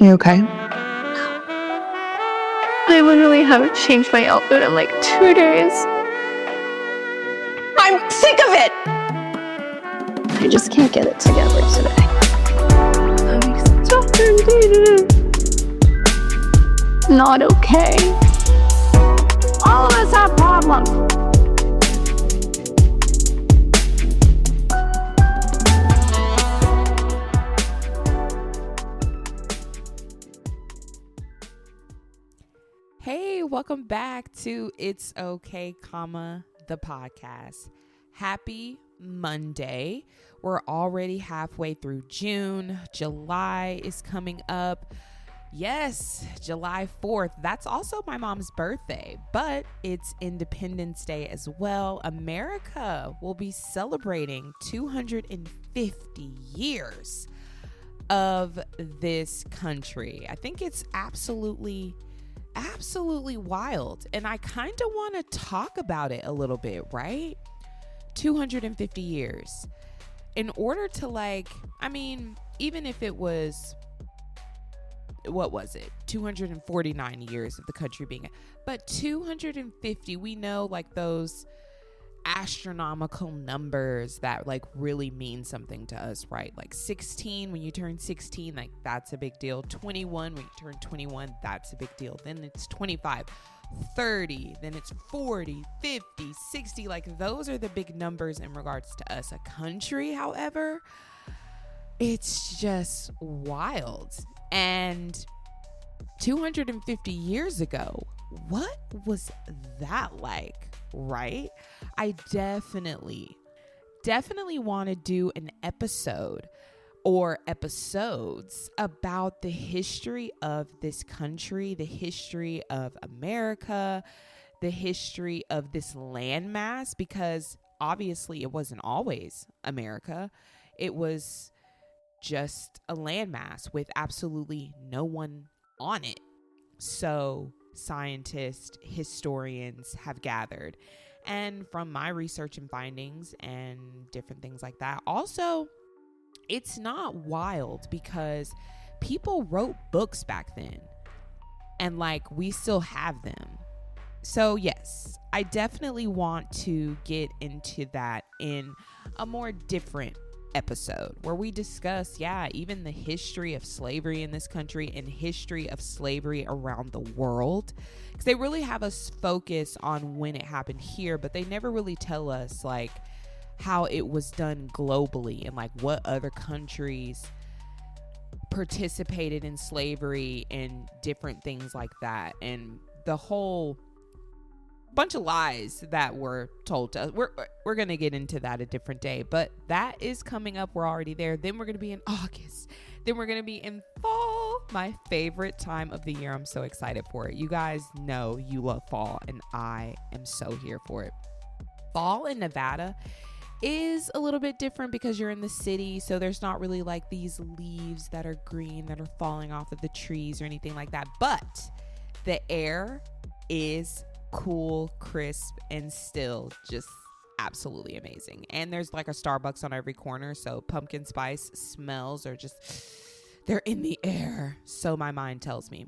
You okay? I literally haven't changed my outfit in like 2 days. I'm sick of it! I just can't get it together today. Not okay. All of us have problems. Hey, welcome back to It's Okay, the podcast. Happy Monday. We're already halfway through June. July is coming up. Yes, July 4th. That's also my mom's birthday, but it's Independence Day as well. America will be celebrating 250 years of this country. I think it's absolutely wild. And I kind of want to talk about it a little bit, right? 250 years. In order to even if it was, 249 years of the country being, but 250, we know those astronomical numbers that really mean something to us, right? 16, when you turn 16, that's a big deal. 21, when you turn 21, that's a big deal. Then it's 25, 30, then it's 40, 50, 60. Those are the big numbers in regards to us. A country, however, it's just wild. And 250 years ago, what was that like, right? I definitely want to do an episode or episodes about the history of this country, the history of America, the history of this landmass, because obviously it wasn't always America. It was just a landmass with absolutely no one on it. So scientists, historians have gathered. And from my research and findings and different things like that, also, it's not wild because people wrote books back then and we still have them. So yes, I definitely want to get into that in a more different episode where we discuss, even the history of slavery in this country and history of slavery around the world. Because they really have us focus on when it happened here, but they never really tell us how it was done globally and what other countries participated in slavery and different things like that. And the whole bunch of lies that were told to us. We're going to get into that a different day, but that is coming up. We're already there. Then we're going to be in August. Then we're going to be in fall, my favorite time of the year. I'm so excited for it. You guys know you love fall, and I am so here for it. Fall in Nevada is a little bit different because you're in the city, so there's not really these leaves that are green that are falling off of the trees or anything like that, but the air is cool, crisp, and still just absolutely amazing. And there's a Starbucks on every corner, so pumpkin spice smells are just, they're in the air, so my mind tells me.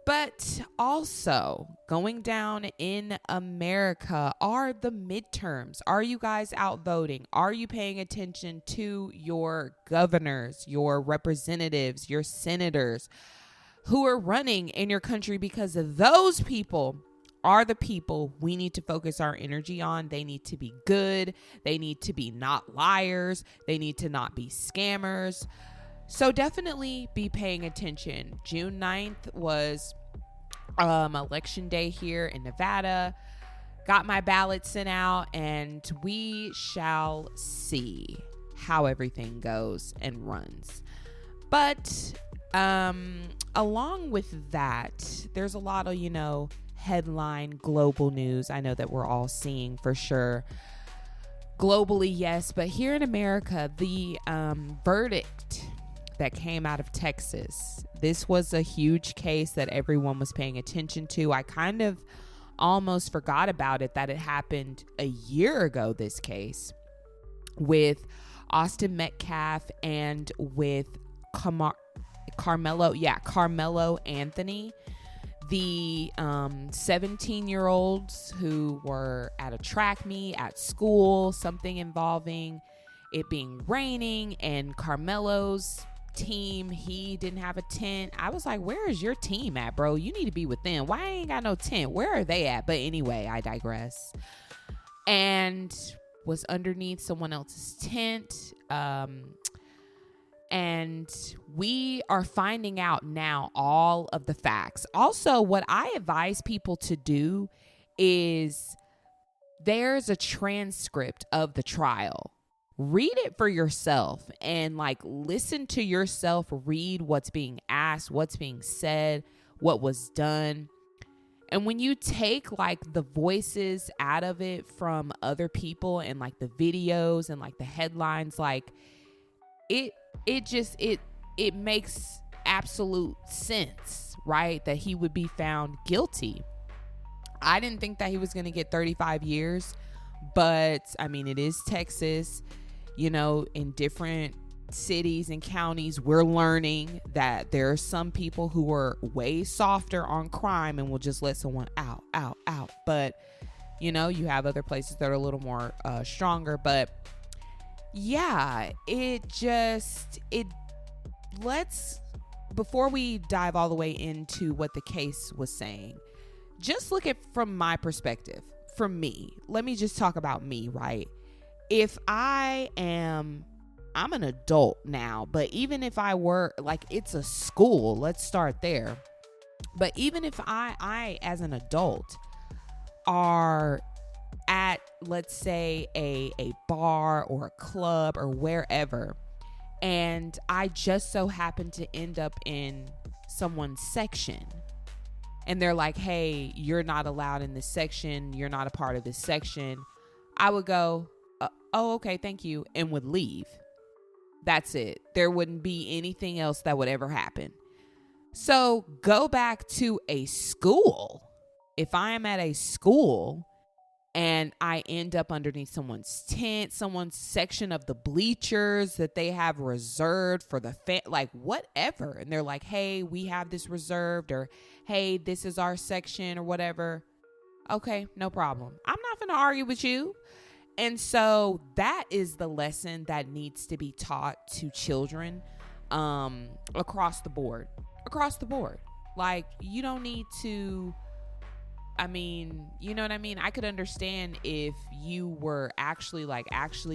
But also going down in America are the midterms. Are you guys out voting? Are you paying attention to your governors, your representatives, your senators who are running in your country? Because those people are the people we need to focus our energy on. They need to be good. They need to be not liars. They need to not be scammers. So definitely be paying attention. June 9th was election day here in Nevada. Got my ballot sent out, and we shall see how everything goes and runs. But along with that, there's a lot of, headline global news. I know that we're all seeing for sure globally, yes, but here in America, the verdict that came out of Texas, this was a huge case that everyone was paying attention to. I kind of almost forgot about it, that it happened a year ago, this case with Austin Metcalf and with Carmelo Anthony, the 17-year-olds who were at a track meet at school, something involving it being raining, and Carmelo's team, he didn't have a tent. I was like, where is your team at, bro? You need to be with them. Why ain't got no tent? Where are they at? But anyway, I digress. And was underneath someone else's tent. And we are finding out now all of the facts. Also, what I advise people to do is there's a transcript of the trial. Read it for yourself and like listen to yourself, read what's being asked, what's being said, what was done. And when you take like the voices out of it from other people and like the videos and like the headlines, like it makes absolute sense, right? That he would be found guilty. I didn't think that he was going to get 35 years, but I mean, it is Texas. You know, in different cities and counties, we're learning that there are some people who are way softer on crime and will just let someone out. But, you know, you have other places that are a little more stronger. But yeah, before we dive all the way into what the case was saying, just look at from my perspective, from me. Let me just talk about me, right? If I'm an adult now, but even if I were, like, it's a school, let's start there. But even if I as an adult are at, let's say, a bar or a club or wherever, and I just so happen to end up in someone's section, and they're like, hey, you're not allowed in this section, you're not a part of this section, I would go, oh, okay, thank you, and would leave. That's it. There wouldn't be anything else that would ever happen. So go back to a school. If I am at a school and I end up underneath someone's tent, someone's section of the bleachers that they have reserved for the like whatever, and they're like, hey, we have this reserved, or hey, this is our section or whatever. Okay, no problem. I'm not going to argue with you. And so that is the lesson that needs to be taught to children across the board. Like, you don't need to, I mean, you know what I mean? I could understand if you were actually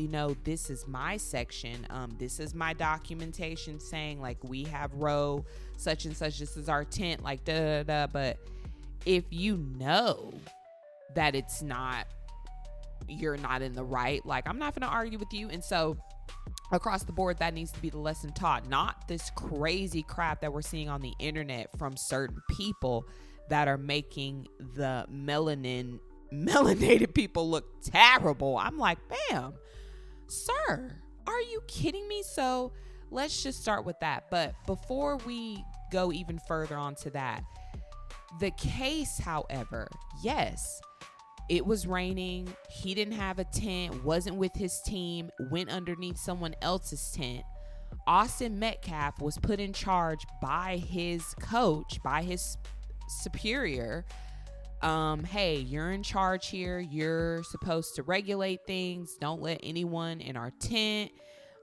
no, this is my section. This is my documentation saying like we have row such and such. This is our tent, like da da da. But if you know that it's not, you're not in the right, like, I'm not going to argue with you. And so across the board, that needs to be the lesson taught, not this crazy crap that we're seeing on the internet from certain people that are making the melanated people look terrible. I'm like, bam, sir, are you kidding me? So let's just start with that. But before we go even further onto that, the case, however, yes, it was raining. He didn't have a tent, wasn't with his team, went underneath someone else's tent. Austin Metcalf was put in charge by his coach, by his superior. Hey, you're in charge here. You're supposed to regulate things. Don't let anyone in our tent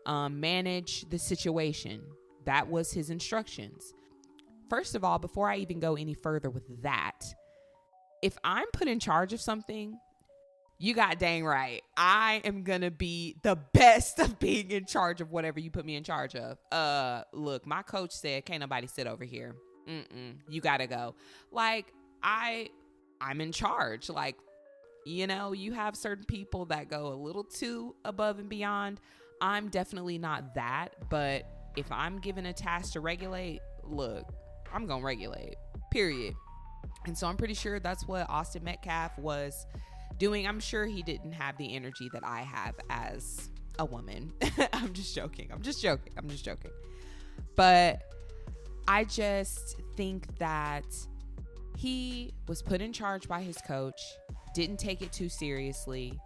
manage the situation. That was his instructions. First of all, before I even go any further with that, if I'm put in charge of something, you got dang right, I am going to be the best of being in charge of whatever you put me in charge of. Look, my coach said, can't nobody sit over here. You got to go. Like, I'm in charge. Like, you know, you have certain people that go a little too above and beyond. I'm definitely not that. But if I'm given a task to regulate, look, I'm going to regulate, period. And so I'm pretty sure that's what Austin Metcalf was doing. I'm sure he didn't have the energy that I have as a woman. I'm just joking. But I just think that he was put in charge by his coach, didn't take it too seriously.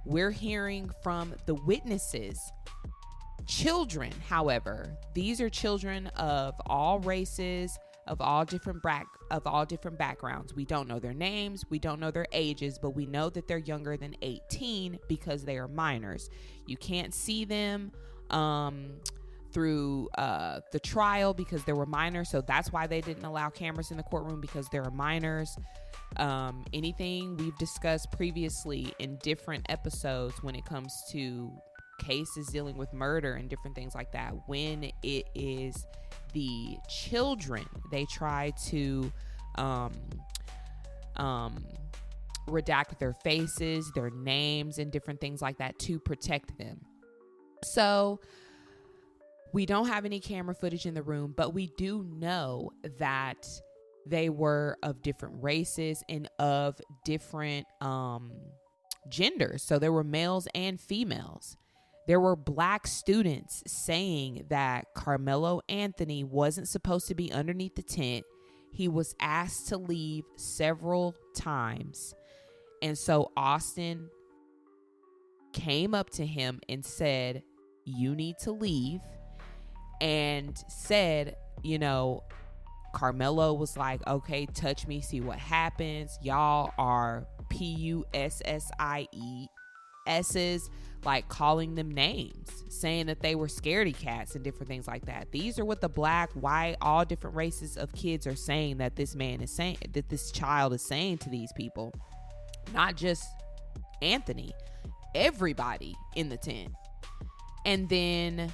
We're hearing from the witnesses Children, however, these are children of all races, of all different backgrounds. We don't know their names, we don't know their ages, but we know that they're younger than 18 because they are minors. You can't see them through the trial because they were minors, so that's why they didn't allow cameras in the courtroom, because they were minors. Anything we've discussed previously in different episodes when it comes to cases dealing with murder and different things like that, when it is the children, they try to redact their faces, their names, and different things like that to protect them. So we don't have any camera footage in the room, but we do know that they were of different races and of different genders. So there were males and females. There were black students saying that Carmelo Anthony wasn't supposed to be underneath the tent. He was asked to leave several times. And so Austin came up to him and said, "You need to leave." And said, Carmelo was like, "Okay, touch me, see what happens. Y'all are PUSSIESs, like calling them names, saying that they were scaredy cats and different things like that. These are what the black, white, all different races of kids are saying that this man is saying, that this child is saying to these people. Not just Anthony, everybody in the tent. And then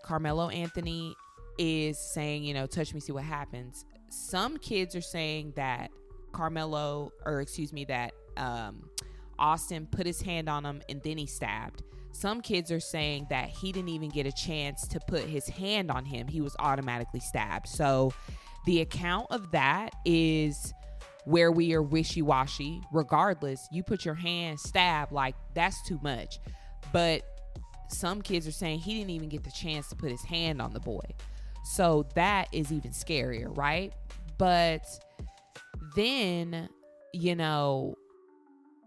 Carmelo Anthony is saying, touch me, see what happens. Some kids are saying that Austin put his hand on him and then he stabbed. Some kids are saying that he didn't even get a chance to put his hand on him. He was automatically stabbed. So the account of that is where we are wishy-washy. Regardless, you put your hand, stab, like that's too much. But some kids are saying he didn't even get the chance to put his hand on the boy. So that is even scarier, right? But then,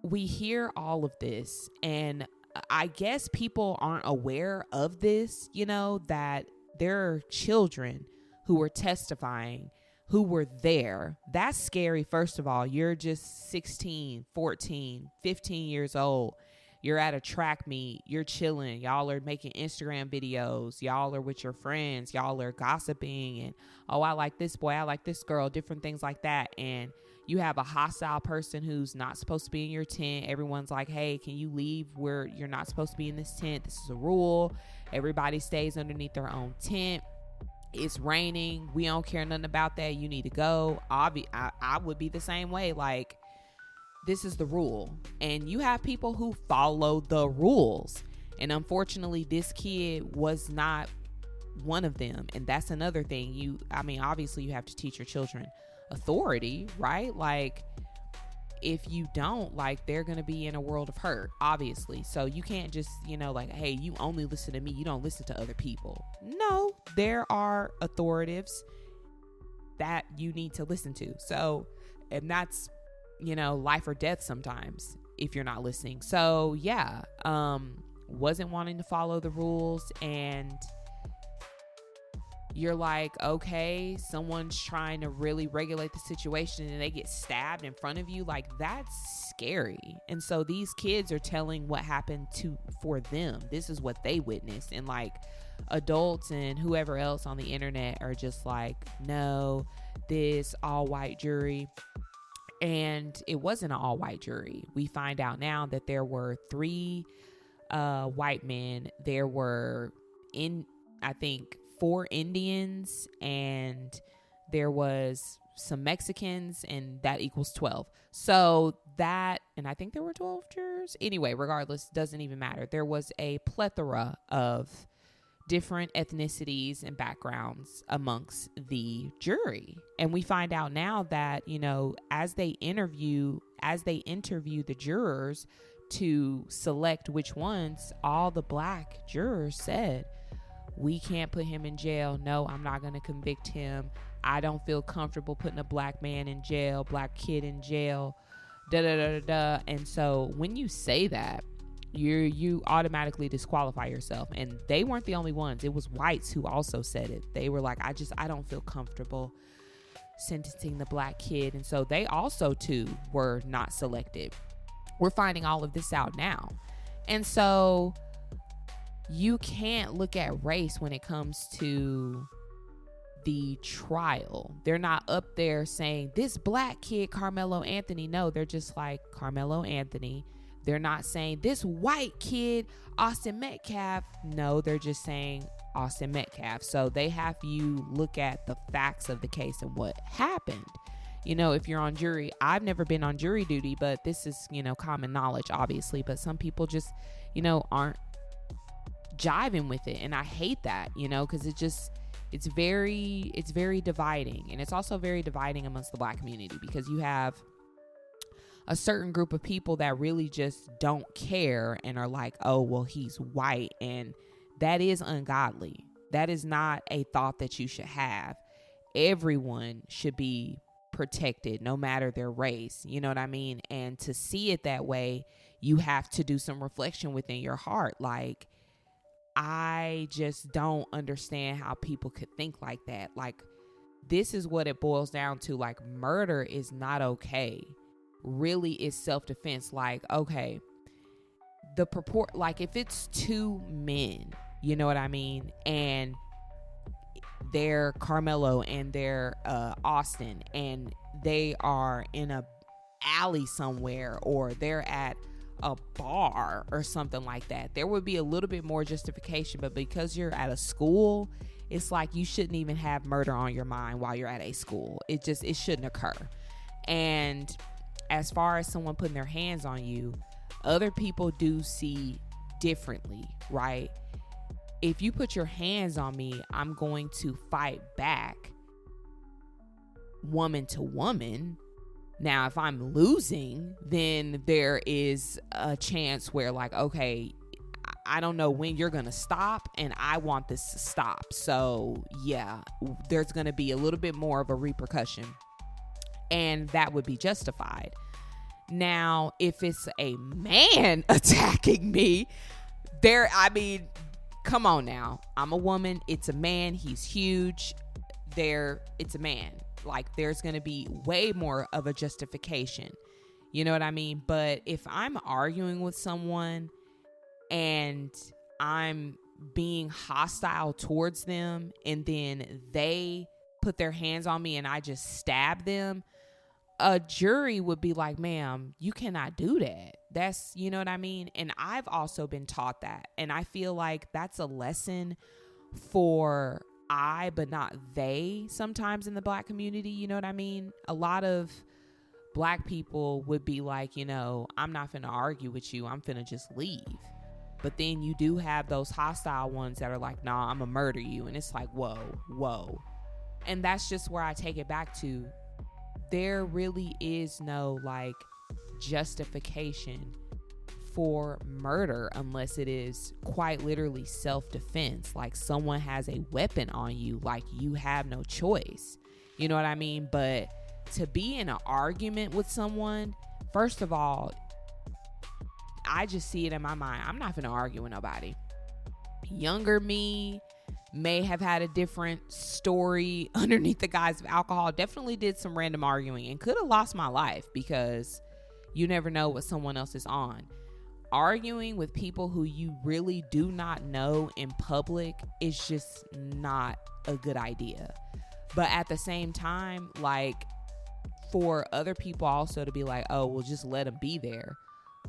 we hear all of this, and I guess people aren't aware of this, that there are children who were testifying who were there. That's scary. First of all, you're just 16, 14, 15 years old. You're at a track meet, you're chilling, y'all are making Instagram videos, y'all are with your friends, y'all are gossiping, and I like this boy, I like this girl, different things like that. And you have a hostile person who's not supposed to be in your tent. Everyone's like, "Hey, can you leave? You're not supposed to be in this tent. This is a rule. Everybody stays underneath their own tent. It's raining. We don't care nothing about that. You need to go." I would be the same way. Like, this is the rule. And you have people who follow the rules. And unfortunately, this kid was not one of them. And that's another thing. Obviously you have to teach your children authority, right? Like, if you don't, like, they're going to be in a world of hurt, obviously. So you can't just, "Hey, you only listen to me. You don't listen to other people." No, there are authoritives that you need to listen to. So, and that's, life or death sometimes if you're not listening. So yeah, wasn't wanting to follow the rules, and you're like, okay, someone's trying to really regulate the situation and they get stabbed in front of you. Like, that's scary. And so these kids are telling what happened for them. This is what they witnessed. And like, adults and whoever else on the internet are just like, no, this all white jury. And it wasn't an all white jury. We find out now that there were 3 white men. There were, I think, 4 Indians, and there was some Mexicans, and that equals 12. So that, and I think there were 12 jurors. Anyway, regardless, doesn't even matter. There was a plethora of different ethnicities and backgrounds amongst the jury. And we find out now that, as they interview the jurors to select which ones, all the black jurors said, "We can't put him in jail. No, I'm not going to convict him. I don't feel comfortable putting a black man in jail, black kid in jail, da da da da da." And so when you say that, you automatically disqualify yourself. And they weren't the only ones. It was whites who also said it. They were like, I don't feel comfortable sentencing the black kid. And so they also too were not selected. We're finding all of this out now. And so you can't look at race when it comes to the trial. They're not up there saying this black kid, Carmelo Anthony. No, they're just like Carmelo Anthony. They're not saying this white kid, Austin Metcalf. No, they're just saying Austin Metcalf. So they have you look at the facts of the case and what happened. You know, if you're on jury, I've never been on jury duty, but this is, you know, common knowledge, obviously. But some people just, you know, aren't jiving with it. And I hate that, you know, because it's very dividing. And it's also very dividing amongst the black community, because you have a certain group of people that really just don't care and are like, oh, well, he's white. And that is ungodly. That is not a thought that you should have. Everyone should be protected, no matter their race. You know what I mean? And to see it that way, you have to do some reflection within your heart. Like, I just don't understand how people could think like that. Like, this is what it boils down to. Like, murder is not okay. Really is self-defense. Like, okay, like if it's two men, you know what I mean, and they're Carmelo and they're Austin, and they are in a alley somewhere, or they're at a bar or something like that, there would be a little bit more justification. But because you're at a school, it's like you shouldn't even have murder on your mind while you're at a school. It shouldn't occur. And as far as someone putting their hands on you, other people do see differently, right? If you put your hands on me, I'm going to fight back woman to woman. Now, if I'm losing, then there is a chance where, like, okay, I don't know when you're going to stop, and I want this to stop. So, yeah, there's going to be a little bit more of a repercussion, and that would be justified. Now, if it's a man attacking me, come on now. I'm a woman. It's a man. He's huge. It's a man. Like, there's going to be way more of a justification. You know what I mean? But if I'm arguing with someone and I'm being hostile towards them, and then they put their hands on me and I just stab them, a jury would be like, ma'am, you cannot do that. That's, you know what I mean? And I've also been taught that. And I feel like that's a lesson for but not they sometimes in the black community. You know what I mean? A lot of black people would be like, you know, I'm not finna argue with you. I'm finna just leave. But then you do have those hostile ones that are like, nah, I'm gonna murder you. And it's like, whoa. And that's just where I take it back to. There really is no like justification for murder unless it is quite literally self-defense. Like, someone has a weapon on you, like you have no choice. You know what I mean? But to be in an argument with someone, first of all, I just see it in my mind. I'm not gonna argue with nobody. Younger me may have had a different story underneath the guise of alcohol. Definitely did some random arguing and could have lost my life, because you never know what someone else is on. Arguing with people who you really do not know in public is just not a good idea. But at the same time, like, for other people also to be like, oh, well, just let him be there.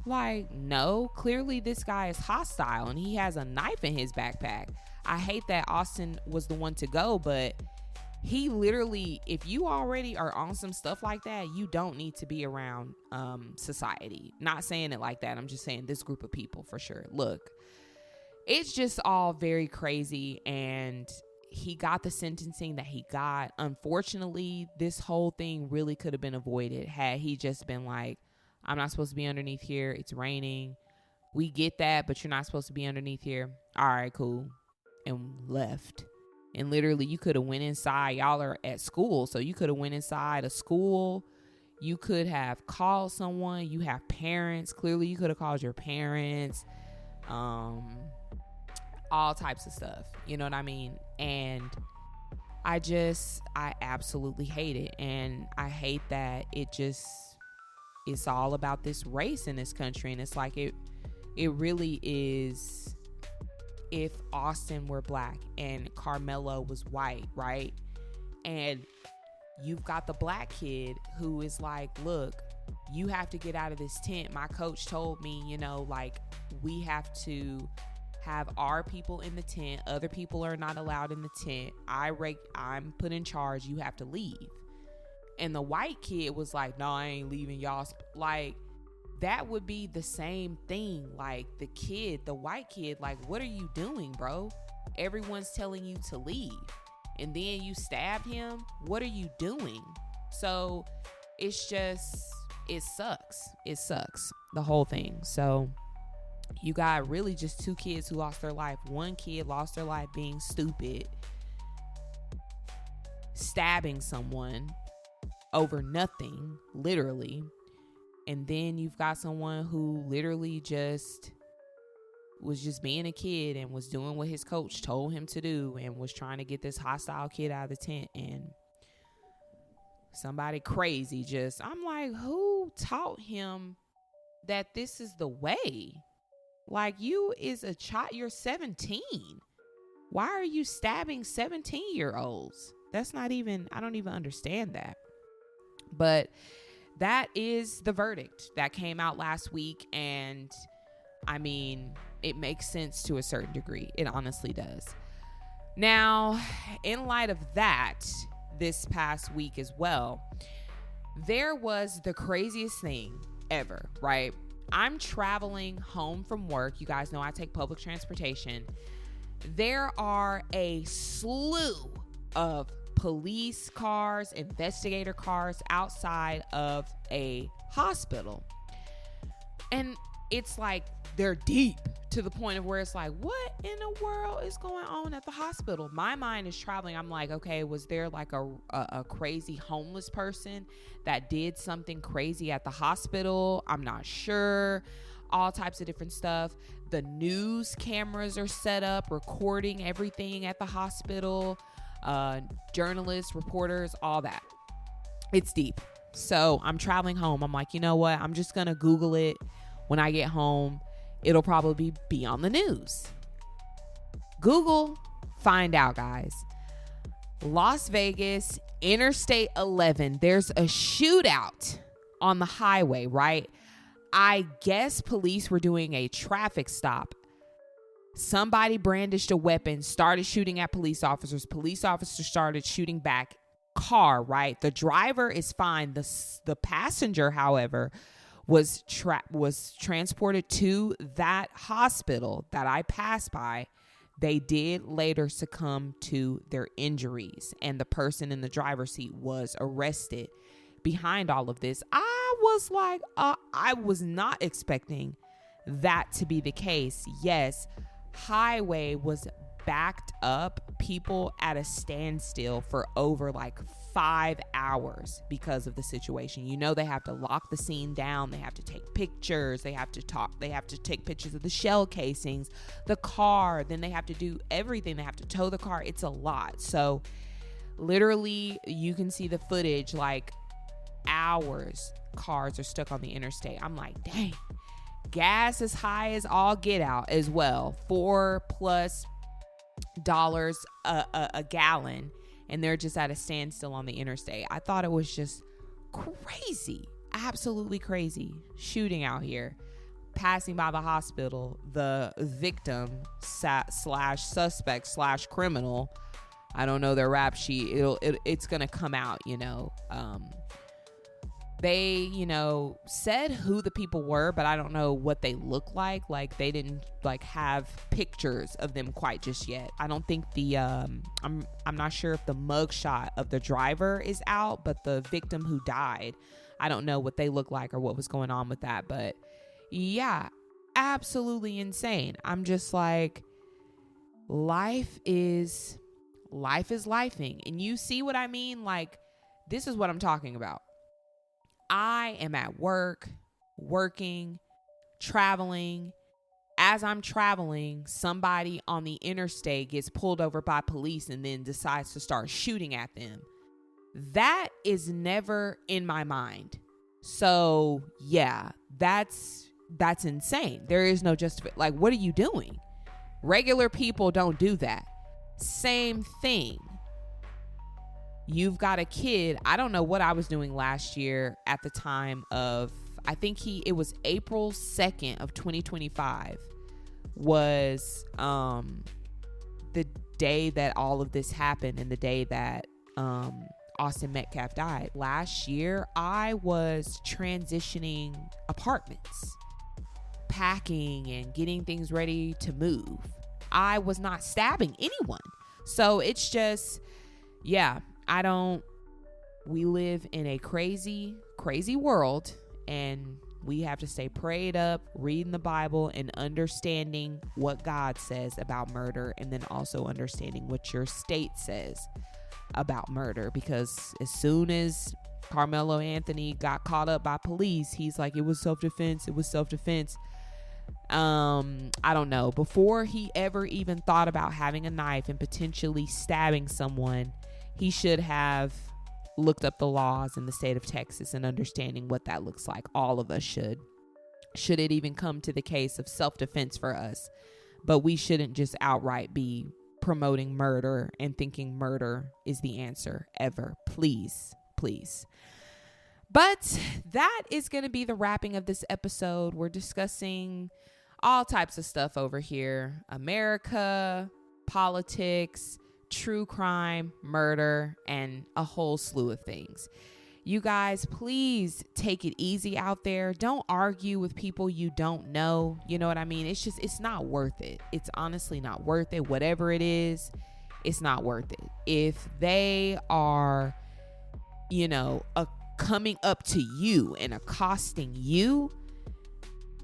Like, no, clearly this guy is hostile and he has a knife in his backpack. I hate that Austin was the one to go, but he literally, if you already are on some stuff like that, you don't need to be around society. Not saying it like that. I'm just saying this group of people for sure. Look, it's just all very crazy, and he got the sentencing that he got. Unfortunately, this whole thing really could have been avoided had he just been like, I'm not supposed to be underneath here. It's raining. We get that, but you're not supposed to be underneath here. All right, cool. And left. And literally, you could have went inside. Y'all are at school, so you could have went inside a school. You could have called someone. You have parents. Clearly, you could have called your parents. All types of stuff. You know what I mean? And I absolutely hate it. And I hate that it's all about this race in this country. And it's like it really is. If Austin were black and Carmelo was white, right? And you've got the black kid who is like, look, you have to get out of this tent. My coach told me, you know, like, we have to have our people in the tent. Other people are not allowed in the tent. I'm put in charge. You have to leave. And the white kid was like, no, I ain't leaving, y'all. Like, that would be the same thing. Like, the white kid, like, what are you doing, bro? Everyone's telling you to leave. And then you stabbed him. What are you doing? So it's just, it sucks. It sucks, the whole thing. So you got really just two kids who lost their life. One kid lost their life being stupid, stabbing someone over nothing, literally. And then you've got someone who literally was just being a kid and was doing what his coach told him to do and was trying to get this hostile kid out of the tent. And somebody crazy I'm like, who taught him that this is the way? Like, you is a child, you're 17. Why are you stabbing 17-year-olds? That's not even, I don't even understand that. But that is the verdict that came out last week. And I mean, it makes sense to a certain degree. It honestly does. Now, in light of that, this past week as well, there was the craziest thing ever, right? I'm traveling home from work. You guys know I take public transportation. There are a slew of police cars, investigator cars outside of a hospital. And it's like they're deep to the point of where it's like, what in the world is going on at the hospital? My mind is traveling. I'm like, okay, was there like a crazy homeless person that did something crazy at the hospital? I'm not sure. All types of different stuff. The news cameras are set up recording everything at the hospital. Journalists, reporters, all that. It's deep. So I'm traveling home. I'm like, you know what? I'm just going to Google it when I get home. It'll probably be on the news. Google, find out, guys. Las Vegas, Interstate 11. There's a shootout on the highway, right? I guess police were doing a traffic stop. Somebody brandished a weapon, started shooting at police officers. Police officers started shooting back. Car, right? The driver is fine. The passenger, however, was transported to that hospital that I passed by. They did later succumb to their injuries, and the person in the driver's seat was arrested. Behind all of this, I was like, I was not expecting that to be the case. Yes, highway was backed up, people at a standstill for over like 5 hours because of the situation. You know, they have to lock the scene down. They have to take pictures. They have to talk. They have to take pictures of the shell casings, the car. Then they have to do everything. They have to tow the car. It's a lot. So literally you can see the footage, like hours cars are stuck on the interstate. I'm like, dang. Gas is high as all get out as well. $4+ a gallon, and they're just at a standstill on the interstate. I thought it was just crazy, absolutely crazy. Shooting out here, passing by the hospital, the victim slash suspect slash criminal. I don't know their rap sheet. It's gonna come out, you know. They, you know, said who the people were, but I don't know what they look like. Like, they didn't like have pictures of them quite just yet. I don't think the I'm not sure if the mugshot of the driver is out, but the victim who died, I don't know what they look like or what was going on with that. But yeah, absolutely insane. I'm just like, life is lifing. And you see what I mean? Like, this is what I'm talking about. I am at work, working, traveling. As I'm traveling, somebody on the interstate gets pulled over by police and then decides to start shooting at them. That is never in my mind. So yeah, that's insane. There is no justification. Like, what are you doing? Regular people don't do that. Same thing. You've got a kid. I don't know what I was doing last year at the time of, I think it was April 2nd of 2025 was the day that all of this happened and the day that Austin Metcalf died. Last year, I was transitioning apartments, packing and getting things ready to move. I was not stabbing anyone. So it's just, yeah, we live in a crazy, crazy world, and we have to stay prayed up, reading the Bible, and understanding what God says about murder, and then also understanding what your state says about murder. Because as soon as Carmelo Anthony got caught up by police, he's like, it was self-defense. I don't know. Before he ever even thought about having a knife and potentially stabbing someone, he should have looked up the laws in the state of Texas and understanding what that looks like. All of us should it even come to the case of self-defense for us. But we shouldn't just outright be promoting murder and thinking murder is the answer ever. Please. But that is going to be the wrapping of this episode. We're discussing all types of stuff over here. America, politics, true crime, murder, and a whole slew of things. You guys, please take it easy out there. Don't argue with people you don't know. You know what I mean? It's not worth it. It's honestly not worth it. Whatever it is, it's not worth it. If they are, coming up to you and accosting you,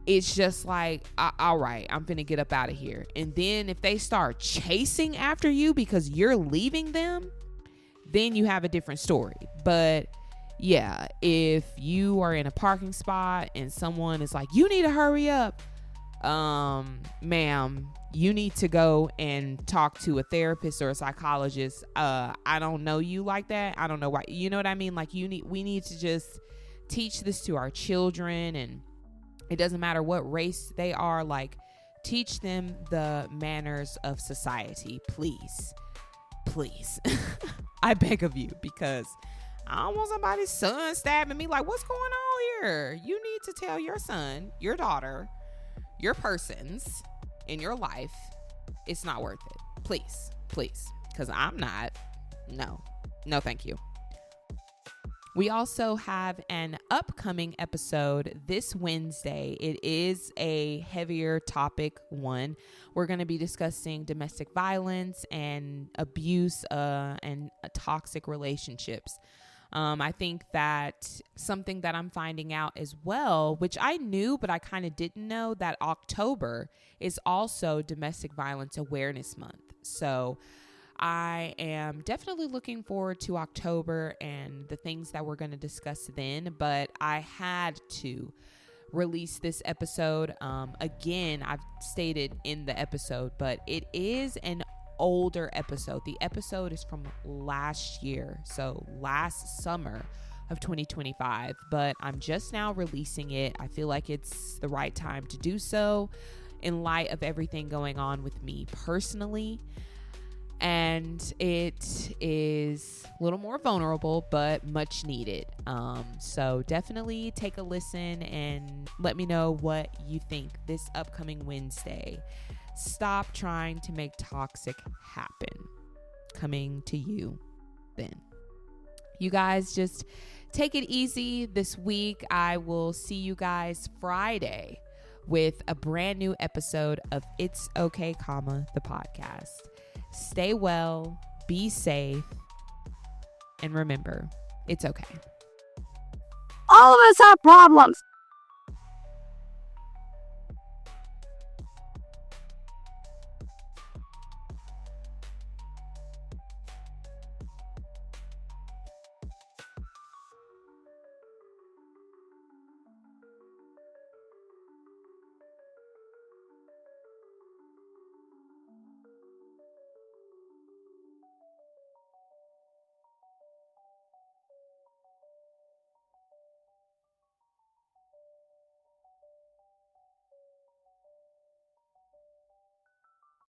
it's just like, all right, I'm finna get up out of here. And then if they start chasing after you because you're leaving them, then you have a different story. But yeah, if you are in a parking spot and someone is like, you need to hurry up, ma'am, you need to go and talk to a therapist or a psychologist. I don't know you like that. I don't know why. You know what I mean? Like, we need to just teach this to our children, and it doesn't matter what race they are. Like, teach them the manners of society, please. I beg of you, because I don't want somebody's son stabbing me. Like, what's going on here? You need to tell your son, your daughter, your persons in your life, it's not worth it. Please. Because I'm not. No, thank you. We also have an upcoming episode this Wednesday. It is a heavier topic one. We're going to be discussing domestic violence and abuse and toxic relationships. I think that something that I'm finding out as well, which I knew, but I kind of didn't know, that October is also Domestic Violence Awareness Month. So I am definitely looking forward to October and the things that we're going to discuss then, but I had to release this episode. Again, I've stated in the episode, but it is an older episode. The episode is from last year, so last summer of 2025, but I'm just now releasing it. I feel like it's the right time to do so in light of everything going on with me personally. And it is a little more vulnerable, but much needed. So definitely take a listen and let me know what you think this upcoming Wednesday. Stop trying to make toxic happen. Coming to you then. You guys just take it easy this week. I will see you guys Friday with a brand new episode of It's Okay, the podcast. Stay well, be safe, and remember, it's okay. All of us have problems.